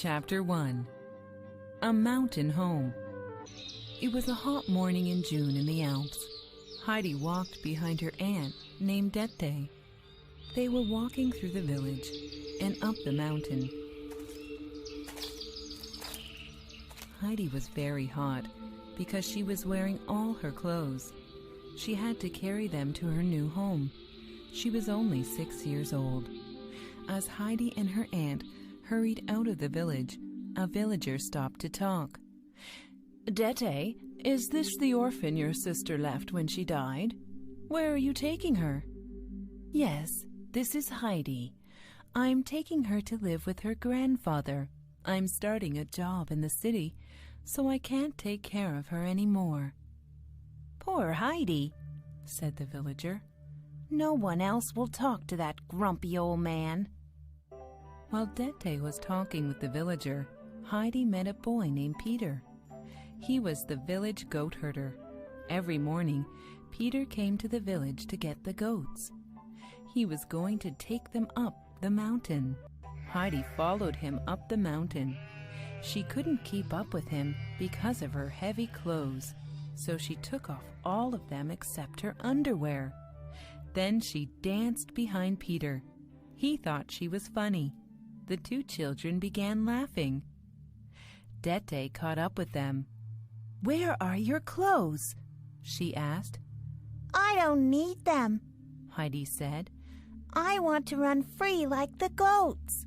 Chapter 1. A Mountain Home. It was a hot morning in June in the Alps. Heidi walked behind her aunt named Dete. They were walking through the village and up the mountain. Heidi was very hot because she was wearing all her clothes. She had to carry them to her new home. She was only 6 years old. As Heidi and her aunt hurried out of the village, a villager stopped to talk. "Dete, is this the orphan your sister left when she died? Where are you taking her?" "Yes, this is Heidi. I'm taking her to live with her grandfather. I'm starting a job in the city, so I can't take care of her anymore." "Poor Heidi," said the villager. "No one else will talk to that grumpy old man." While Dete was talking with the villager, Heidi met a boy named Peter. He was the village goat herder. Every morning, Peter came to the village to get the goats. He was going to take them up the mountain. Heidi followed him up the mountain. She couldn't keep up with him because of her heavy clothes, so she took off all of them except her underwear. Then she danced behind Peter. He thought she was funny. The two children began laughing. Dete caught up with them. "Where are your clothes?" she asked. "I don't need them," Heidi said. "I want to run free like the goats."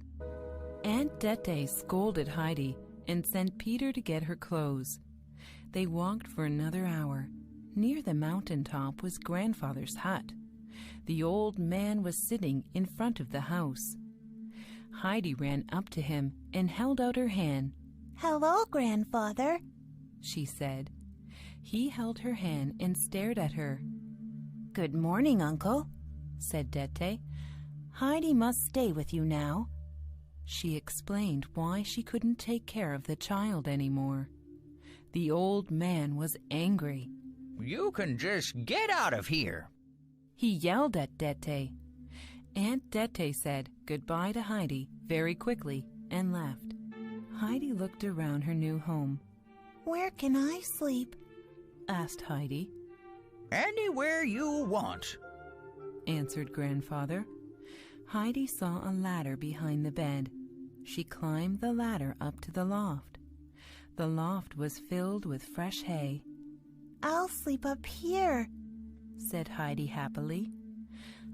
Aunt Dete scolded Heidi and sent Peter to get her clothes. They walked for another hour. Near the mountain top was grandfather's hut. The old man was sitting in front of the house. Heidi ran up to him and held out her hand. "Hello, grandfather," she said. He held her hand and stared at her. "Good morning, uncle," said Dete. "Heidi must stay with you now." She explained why she couldn't take care of the child anymore. The old man was angry. "You can just get out of here," he yelled at Dete. Aunt Dete said goodbye to Heidi very quickly and left. Heidi looked around her new home. "Where can I sleep?" asked Heidi. "Anywhere you want," answered grandfather. Heidi saw a ladder behind the bed. She climbed the ladder up to the loft. The loft was filled with fresh hay. "I'll sleep up here," said Heidi happily.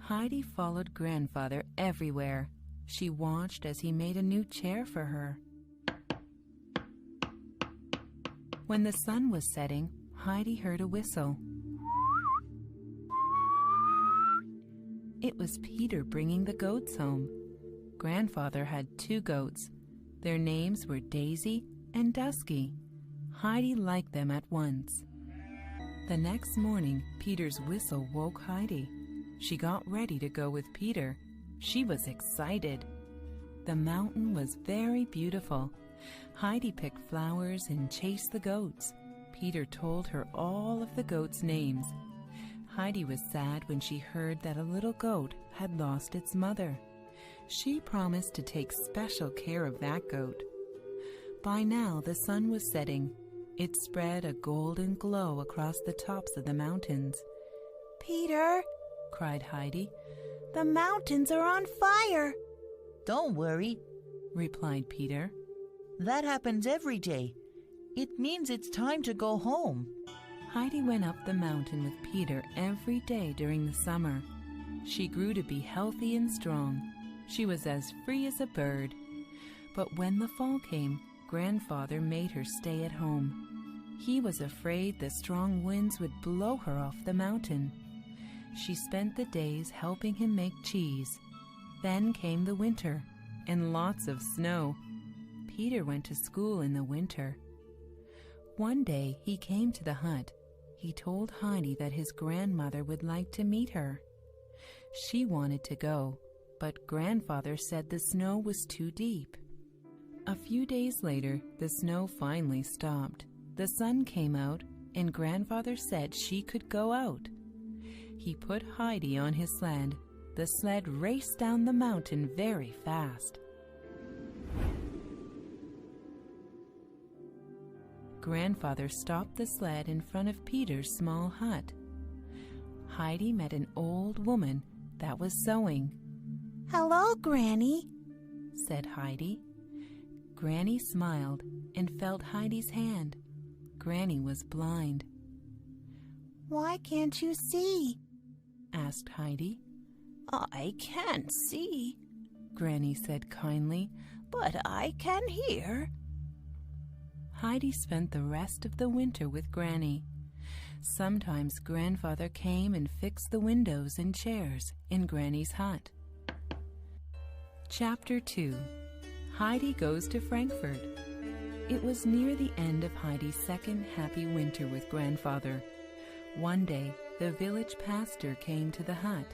Heidi followed grandfather everywhere. She watched as he made a new chair for her. When the sun was setting, Heidi heard a whistle. It was Peter bringing the goats home. Grandfather had 2 goats. Their names were Daisy and Dusky. Heidi liked them at once. The next morning, Peter's whistle woke Heidi. She got ready to go with Peter. She was excited. The mountain was very beautiful. Heidi picked flowers and chased the goats. Peter told her all of the goats' names. Heidi was sad when she heard that a little goat had lost its mother. She promised to take special care of that goat. By now the sun was setting. It spread a golden glow across the tops of the mountains. "Peter," cried Heidi, "the mountains are on fire." "Don't worry," replied Peter. "That happens every day. It means it's time to go home." Heidi went up the mountain with Peter every day during the summer. She grew to be healthy and strong. She was as free as a bird. But when the fall came, grandfather made her stay at home. He was afraid the strong winds would blow her off the mountain. She spent the days helping him make cheese. Then came the winter, and lots of snow. Peter went to school in the winter. One day he came to the hut. He told Heidi that his grandmother would like to meet her. She wanted to go, but grandfather said the snow was too deep. A few days later, the snow finally stopped. The sun came out, and grandfather said she could go out. He put Heidi on his sled. The sled raced down the mountain very fast. Grandfather stopped the sled in front of Peter's small hut. Heidi met an old woman that was sewing. "Hello, Granny," said Heidi. Granny smiled and felt Heidi's hand. Granny was blind. "Why can't you see?" asked Heidi. "I can't see," Granny said kindly, "but I can hear." Heidi spent the rest of the winter with Granny. Sometimes Grandfather came and fixed the windows and chairs in Granny's hut. Chapter 2. Heidi Goes to Frankfurt. It was near the end of Heidi's second happy winter with Grandfather. One day, the village pastor came to the hut.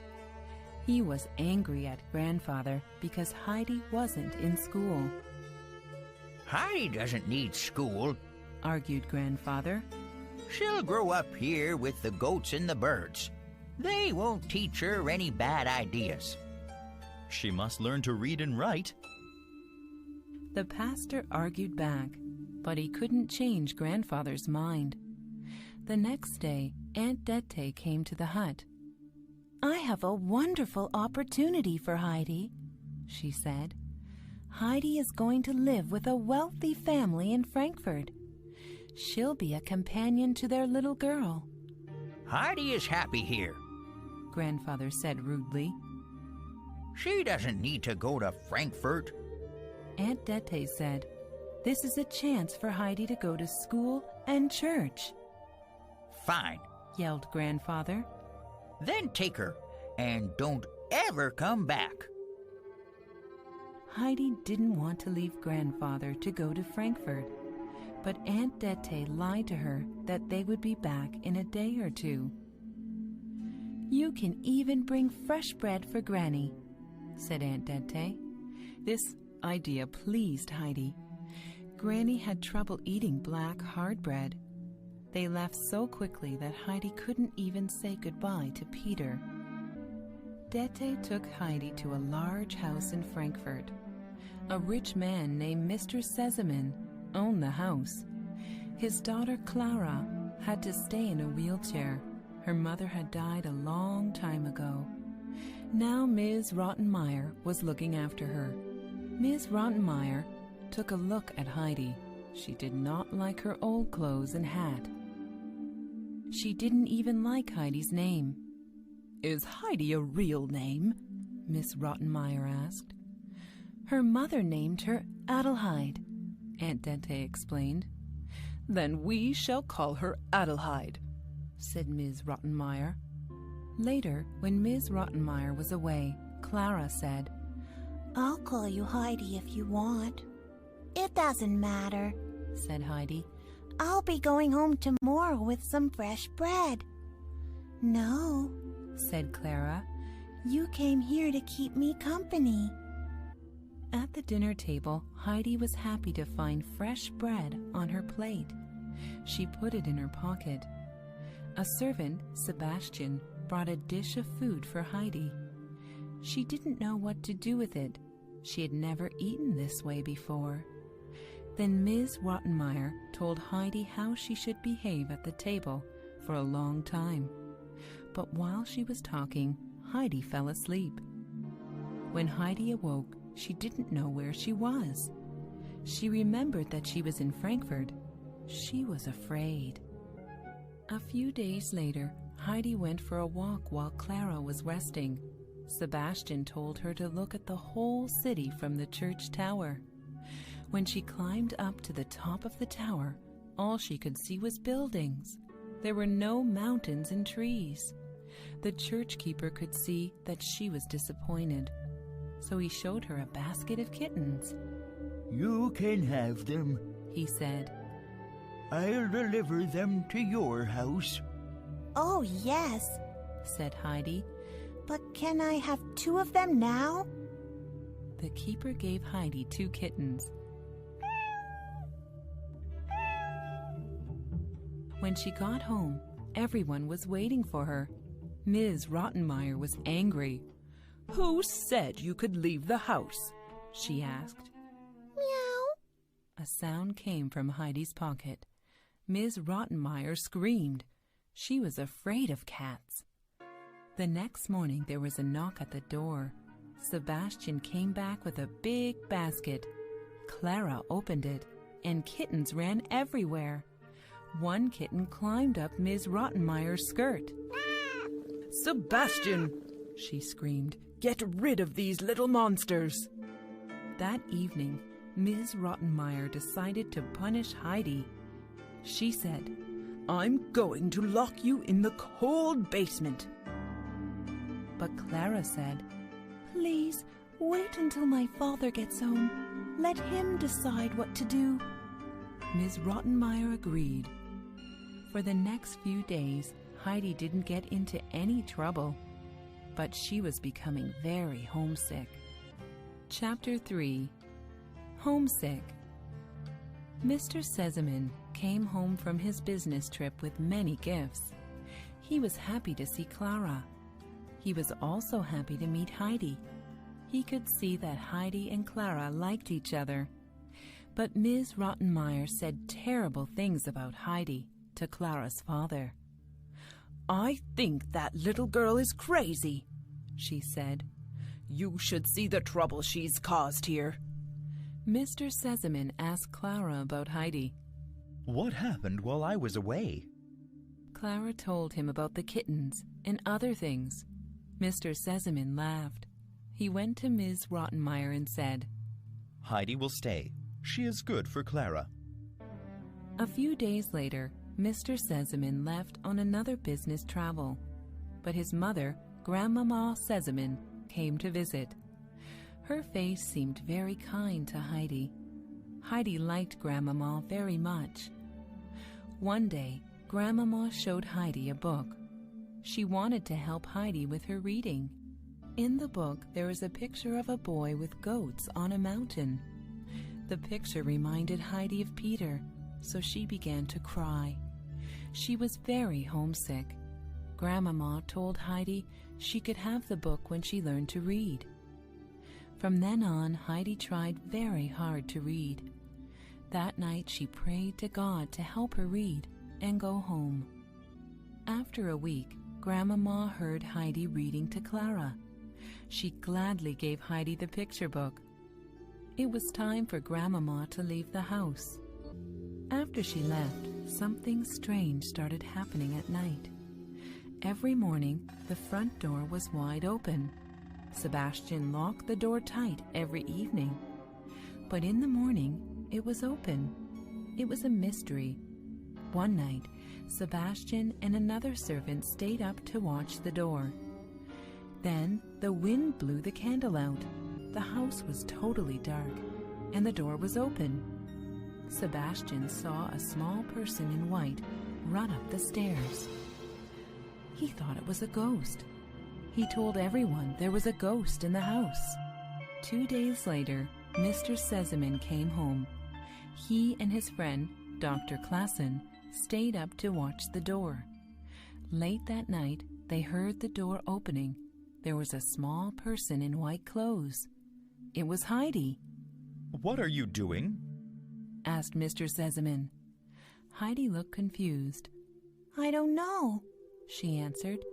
He was angry at Grandfather because Heidi wasn't in school. Heidi doesn't need school, argued Grandfather. She'll grow up here with the goats and the birds. They won't teach her any bad ideas. She must learn to read and write. The pastor argued back, but he couldn't change Grandfather's mind. The next day, Aunt Dete came to the hut. "I have a wonderful opportunity for Heidi," she said. "Heidi is going to live with a wealthy family in Frankfurt. She'll be a companion to their little girl." Heidi is happy here. Grandfather said rudely. She doesn't need to go to Frankfurt. Aunt Dete said, "This is a chance for Heidi to go to school and church." Fine, yelled Grandfather. Then take her, and don't ever come back. Heidi didn't want to leave Grandfather to go to Frankfurt, but Aunt Dete lied to her that they would be back in a day or two. "You can even bring fresh bread for Granny," said Aunt Dete. This idea pleased Heidi. Granny had trouble eating black hard bread. They left so quickly that Heidi couldn't even say goodbye to Peter. Dete took Heidi to a large house in Frankfurt. A rich man named Mr. Sesemann owned the house. His daughter Clara had to stay in a wheelchair. Her mother had died a long time ago. Now Ms. Rottenmeier was looking after her. Ms. Rottenmeier took a look at Heidi. She did not like her old clothes and hat. She didn't even like Heidi's name. "Is Heidi a real name?" Miss Rottenmeier asked. "Her mother named her Adelheid," Aunt Dete explained. "Then we shall call her Adelheid," said Ms. Rottenmeier. Later, when Ms. Rottenmeier was away, Clara said, "I'll call you Heidi if you want." "It doesn't matter," said Heidi. "I'll be going home tomorrow with some fresh bread." "No," said Clara. "You came here to keep me company." At the dinner table, Heidi was happy to find fresh bread on her plate. She put it in her pocket. A servant, Sebastian, brought a dish of food for Heidi. She didn't know what to do with it. She had never eaten this way before. Then Ms. Rottenmeier told Heidi how she should behave at the table for a long time. But while she was talking, Heidi fell asleep. When Heidi awoke, she didn't know where she was. She remembered that she was in Frankfurt. She was afraid. A few days later, Heidi went for a walk while Clara was resting. Sebastian told her to look at the whole city from the church tower. When she climbed up to the top of the tower, all she could see was buildings. There were no mountains and trees. The church keeper could see that she was disappointed, so he showed her a basket of kittens. "You can have them," he said. "I'll deliver them to your house." "Oh, yes," said Heidi. "But can I have 2 of them now?" The keeper gave Heidi 2 kittens. When she got home, everyone was waiting for her. Ms. Rottenmeier was angry. "Who said you could leave the house?" she asked. "Meow." A sound came from Heidi's pocket. Ms. Rottenmeier screamed. She was afraid of cats. The next morning there was a knock at the door. Sebastian came back with a big basket. Clara opened it, and kittens ran everywhere. One kitten climbed up Ms. Rottenmeier's skirt. "Sebastian!" she screamed. "Get rid of these little monsters!" That evening, Ms. Rottenmeier decided to punish Heidi. She said, "I'm going to lock you in the cold basement." But Clara said, Please, wait until my father gets home. Let him decide what to do. Ms. Rottenmeier agreed. For the next few days, Heidi didn't get into any trouble, but she was becoming very homesick. Chapter 3. Homesick. Mr. Sesemann came home from his business trip with many gifts. He was happy to see Clara. He was also happy to meet Heidi. He could see that Heidi and Clara liked each other. But Ms. Rottenmeier said terrible things about Heidi to Clara's father. "I think that little girl is crazy," she said. "You should see the trouble she's caused here." Mr. Sesemann asked Clara about Heidi. What happened while I was away? Clara told him about the kittens and other things. Mr. Sesemann laughed. He went to Ms. Rottenmeier and said, Heidi will stay. She is good for Clara. A few days later, Mr. Sesemann left on another business travel. But his mother, Grandmama Sesemann, came to visit. Her face seemed very kind to Heidi. Heidi liked Grandmama very much. One day, Grandmama showed Heidi a book. She wanted to help Heidi with her reading. In the book, there was a picture of a boy with goats on a mountain. The picture reminded Heidi of Peter, so she began to cry. She was very homesick. Grandmama told Heidi she could have the book when she learned to read. From then on, Heidi tried very hard to read. That night, she prayed to God to help her read and go home. After a week, Grandmama heard Heidi reading to Clara. She gladly gave Heidi the picture book. It was time for Grandmama to leave the house. After she left, something strange started happening at night. Every morning, the front door was wide open. Sebastian locked the door tight every evening. But in the morning, it was open. It was a mystery. One night, Sebastian and another servant stayed up to watch the door. Then the wind blew the candle out. The house was totally dark, and the door was open. Sebastian saw a small person in white run up the stairs. He thought it was a ghost. He told everyone there was a ghost in the house. 2 days later, Mr. Sesemann came home. He and his friend, Dr. Klassen, stayed up to watch the door. Late that night, they heard the door opening. There was a small person in white clothes. It was Heidi. What are you doing? Asked Mr. Sesemann. Heidi looked confused. I don't know, she answered.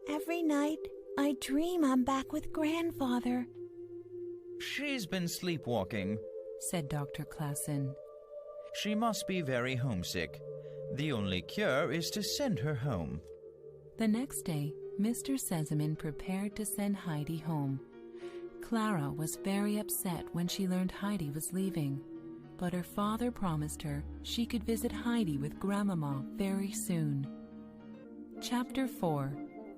Every night I dream I'm back with grandfather. She's been sleepwalking, said Dr. Klassen. She must be very homesick. The only cure is to send her home. The next day, Mr. Sesemann prepared to send Heidi home. Clara was very upset when she learned Heidi was leaving, but her father promised her she could visit Heidi with Grandmama very soon. Chapter 4.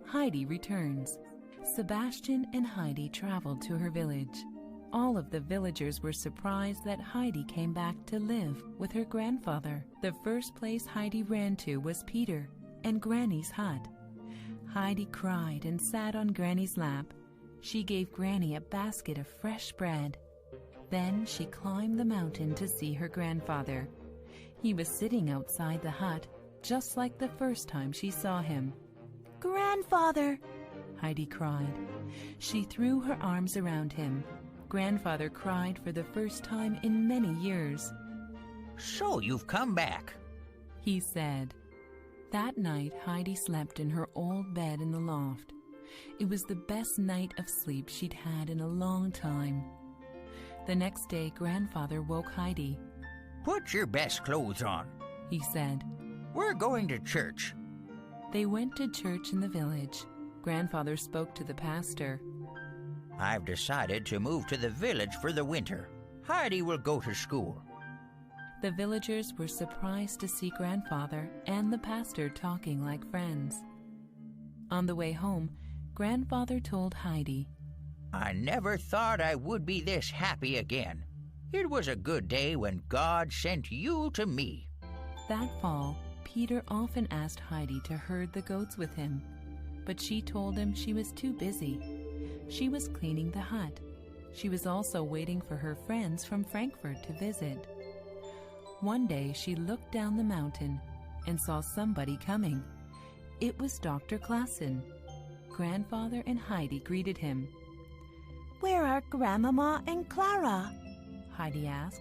Heidi returns. Sebastian and Heidi traveled to her village. All of the villagers were surprised that Heidi came back to live with her grandfather. The first place Heidi ran to was Peter and Granny's hut. Heidi cried and sat on Granny's lap. She gave Granny a basket of fresh bread. Then she climbed the mountain to see her grandfather. He was sitting outside the hut, just like the first time she saw him. Grandfather! Heidi cried. She threw her arms around him. Grandfather cried for the first time in many years. So you've come back. he said. That night, Heidi slept in her old bed in the loft. It was the best night of sleep she'd had in a long time. The next day, Grandfather woke Heidi. Put your best clothes on, He said. we're going to church. They went to church in the village. Grandfather spoke to the pastor. I've decided to move to the village for the winter. Heidi will go to school. The villagers were surprised to see Grandfather and the pastor talking like friends. On the way home, Grandfather told Heidi, I never thought I would be this happy again. It was a good day when God sent you to me. That fall, Peter often asked Heidi to herd the goats with him, but she told him she was too busy. She was cleaning the hut. She was also waiting for her friends from Frankfurt to visit. One day she looked down the mountain and saw somebody coming. It was Dr. Klassen. Grandfather and Heidi greeted him. Where are Grandmama and Clara? Heidi asked.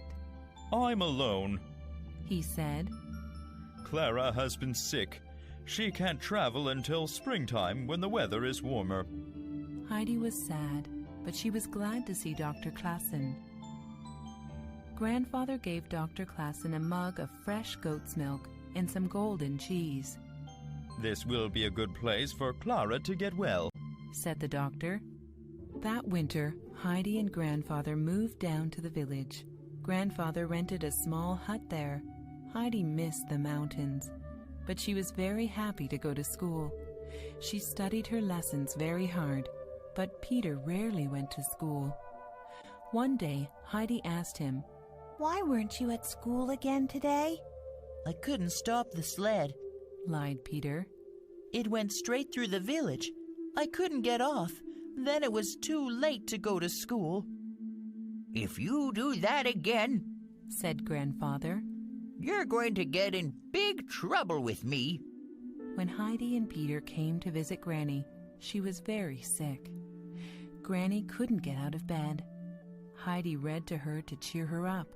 I'm alone. He said, Clara has been sick. She can't travel until springtime when the weather is warmer. Heidi was sad, but she was glad to see Dr. Klassen. Grandfather gave Dr. Klassen a mug of fresh goat's milk and some golden cheese. This will be a good place for Clara to get well, said the doctor. That winter, Heidi and Grandfather moved down to the village. Grandfather rented a small hut there. Heidi missed the mountains, but she was very happy to go to school. She studied her lessons very hard, but Peter rarely went to school. One day, Heidi asked him, Why weren't you at school again today? I couldn't stop the sled. lied Peter. It went straight through the village. I couldn't get off. Then it was too late to go to school. If you do that again, said Grandfather. you're going to get in big trouble with me. When Heidi and Peter came to visit Granny, she was very sick. Granny couldn't get out of bed. Heidi read to her to cheer her up.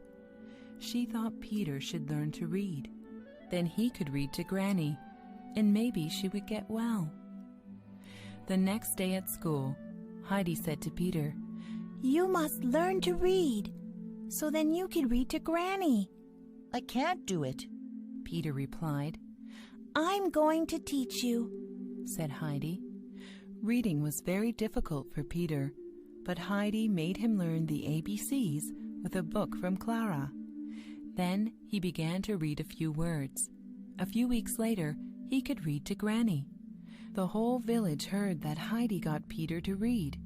She thought Peter should learn to read. Then he could read to Granny, and maybe she would get well. The next day at school, Heidi said to Peter, You must learn to read, so then you can read to Granny. I can't do it. Peter replied. I'm going to teach you, said Heidi. Reading was very difficult for Peter, but Heidi made him learn the ABCs with a book from Clara. Then he began to read a few words. A few weeks later, he could read to Granny. The whole village heard that Heidi got Peter to read.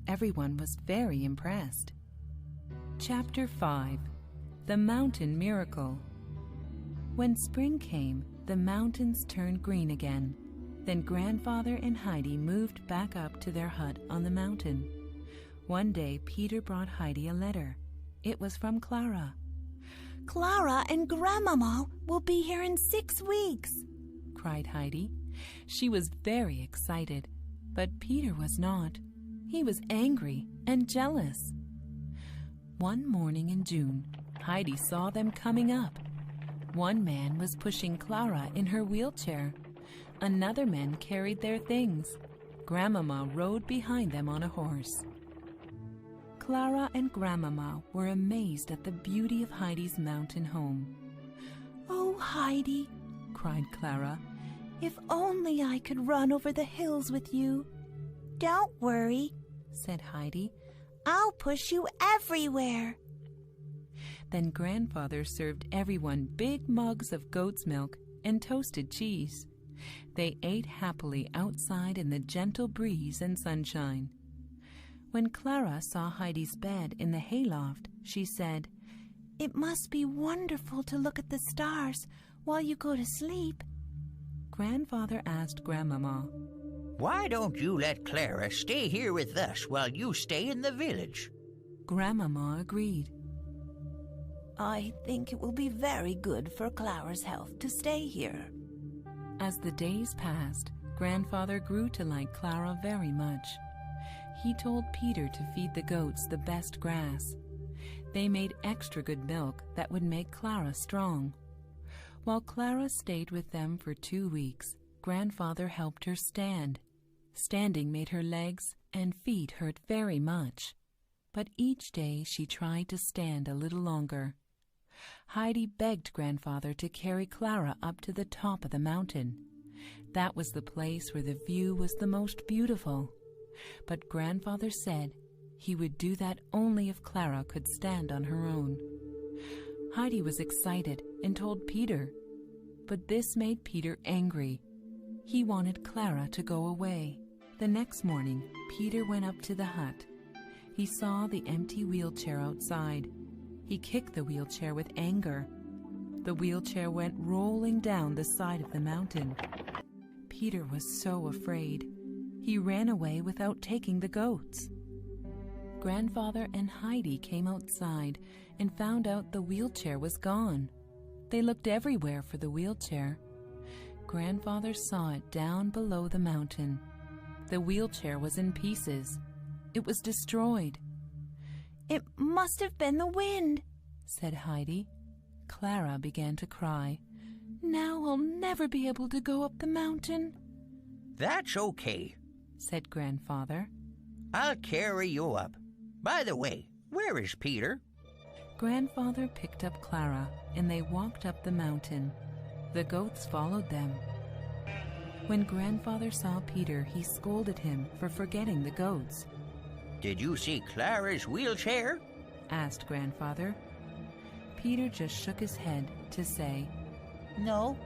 Everyone was very impressed. Chapter 5. The Mountain Miracle. When spring came, the mountains turned green again. Then Grandfather and Heidi moved back up to their hut on the mountain. One day, Peter brought Heidi a letter. It was from Clara. Clara and Grandmama will be here in 6 weeks, cried Heidi. She was very excited, but Peter was not. He was angry and jealous. One morning in June, Heidi saw them coming up. One man was pushing Clara in her wheelchair. Another man carried their things. Grandmama rode behind them on a horse. Clara and Grandmama were amazed at the beauty of Heidi's mountain home. Oh, Heidi, cried Clara. If only I could run over the hills with you. Don't worry, said Heidi. I'll push you everywhere. Then Grandfather served everyone big mugs of goat's milk and toasted cheese. They ate happily outside in the gentle breeze and sunshine. When Clara saw Heidi's bed in the hayloft, she said, It must be wonderful to look at the stars while you go to sleep. Grandfather asked Grandmama, Why don't you let Clara stay here with us while you stay in the village? Grandmama agreed. I think it will be very good for Clara's health to stay here. As the days passed, Grandfather grew to like Clara very much. He told Peter to feed the goats the best grass. They made extra good milk that would make Clara strong. While Clara stayed with them for 2 weeks, Grandfather helped her stand. Standing made her legs and feet hurt very much, but each day she tried to stand a little longer. Heidi begged Grandfather to carry Clara up to the top of the mountain. That was the place where the view was the most beautiful. But Grandfather said he would do that only if Clara could stand on her own. Heidi was excited and told Peter, but this made Peter angry. He wanted Clara to go away. The next morning, Peter went up to the hut. He saw the empty wheelchair outside. He kicked the wheelchair with anger. The wheelchair went rolling down the side of the mountain. Peter was so afraid. He ran away without taking the goats. Grandfather and Heidi came outside and found out the wheelchair was gone. They looked everywhere for the wheelchair. Grandfather saw it down below the mountain. The wheelchair was in pieces. It was destroyed. "It must have been the wind," said Heidi. Clara began to cry. "Now I'll never be able to go up the mountain." That's okay, said Grandfather. I'll carry you up. By the way, where is Peter? Grandfather picked up Clara, and they walked up the mountain. The goats followed them. When Grandfather saw Peter, he scolded him for forgetting the goats. Did you see Clara's wheelchair? Asked Grandfather. Peter just shook his head to say, No.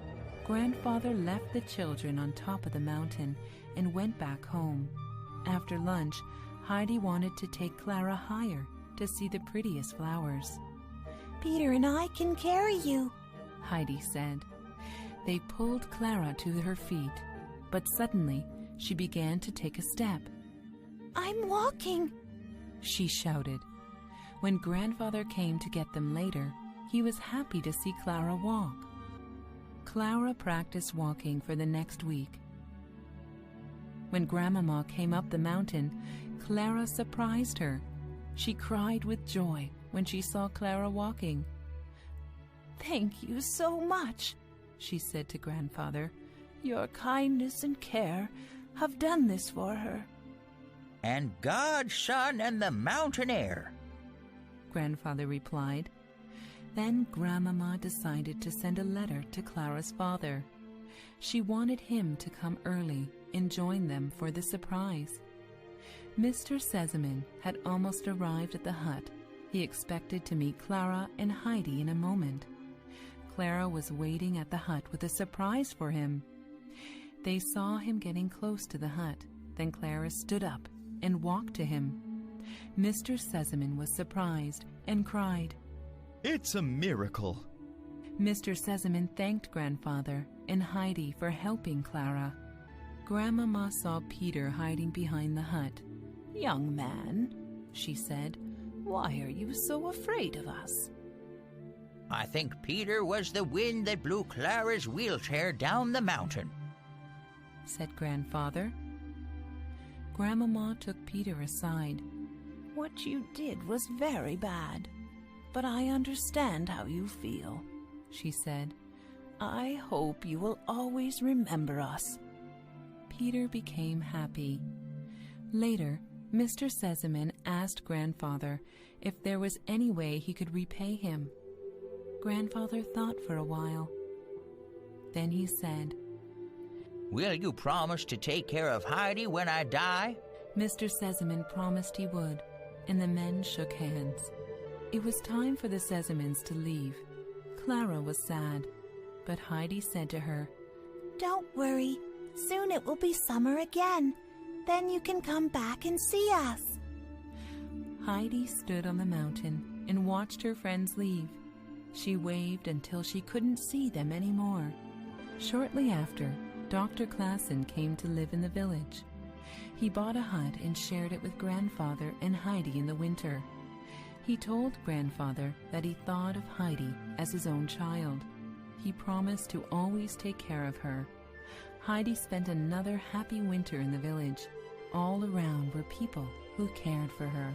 Grandfather left the children on top of the mountain and went back home. After lunch, Heidi wanted to take Clara higher to see the prettiest flowers. "Peter and I can carry you," Heidi said. They pulled Clara to her feet, but suddenly she began to take a step. "I'm walking," she shouted. When Grandfather came to get them later, he was happy to see Clara walk. Clara practiced walking for the next week. When Grandmama came up the mountain, Clara surprised her. She cried with joy when she saw Clara walking. "Thank you so much," she said to Grandfather. "Your kindness and care have done this for her." And God's Son and the mountain air, Grandfather replied. Then Grandmama decided to send a letter to Clara's father. She wanted him to come early and join them for the surprise. Mr. Sesemann had almost arrived at the hut. He expected to meet Clara and Heidi in a moment. Clara was waiting at the hut with a surprise for him. They saw him getting close to the hut. Then Clara stood up and walked to him. Mr. Sesemann was surprised and cried, It's a miracle. Mr. Sesemann thanked Grandfather and Heidi for helping Clara. Grandmama saw Peter hiding behind the hut. "Young man," she said, "why are you so afraid of us?" I think Peter was the wind that blew Clara's wheelchair down the mountain, said Grandfather. Grandmama took Peter aside. "What you did was very bad, but I understand how you feel," she said. "I hope you will always remember us." Peter became happy. Later, Mr. Sesemann asked Grandfather if there was any way he could repay him. Grandfather thought for a while. Then he said, Will you promise to take care of Heidi when I die? Mr. Sesemann promised he would, and the men shook hands. It was time for the Sesemanns to leave. Clara was sad, but Heidi said to her, "Don't worry. Soon it will be summer again. Then you can come back and see us." Heidi stood on the mountain and watched her friends leave. She waved until she couldn't see them anymore. Shortly after, Dr. Klassen came to live in the village. He bought a hut and shared it with Grandfather and Heidi in the winter. He told Grandfather that he thought of Heidi as his own child. He promised to always take care of her. Heidi spent another happy winter in the village. All around were people who cared for her.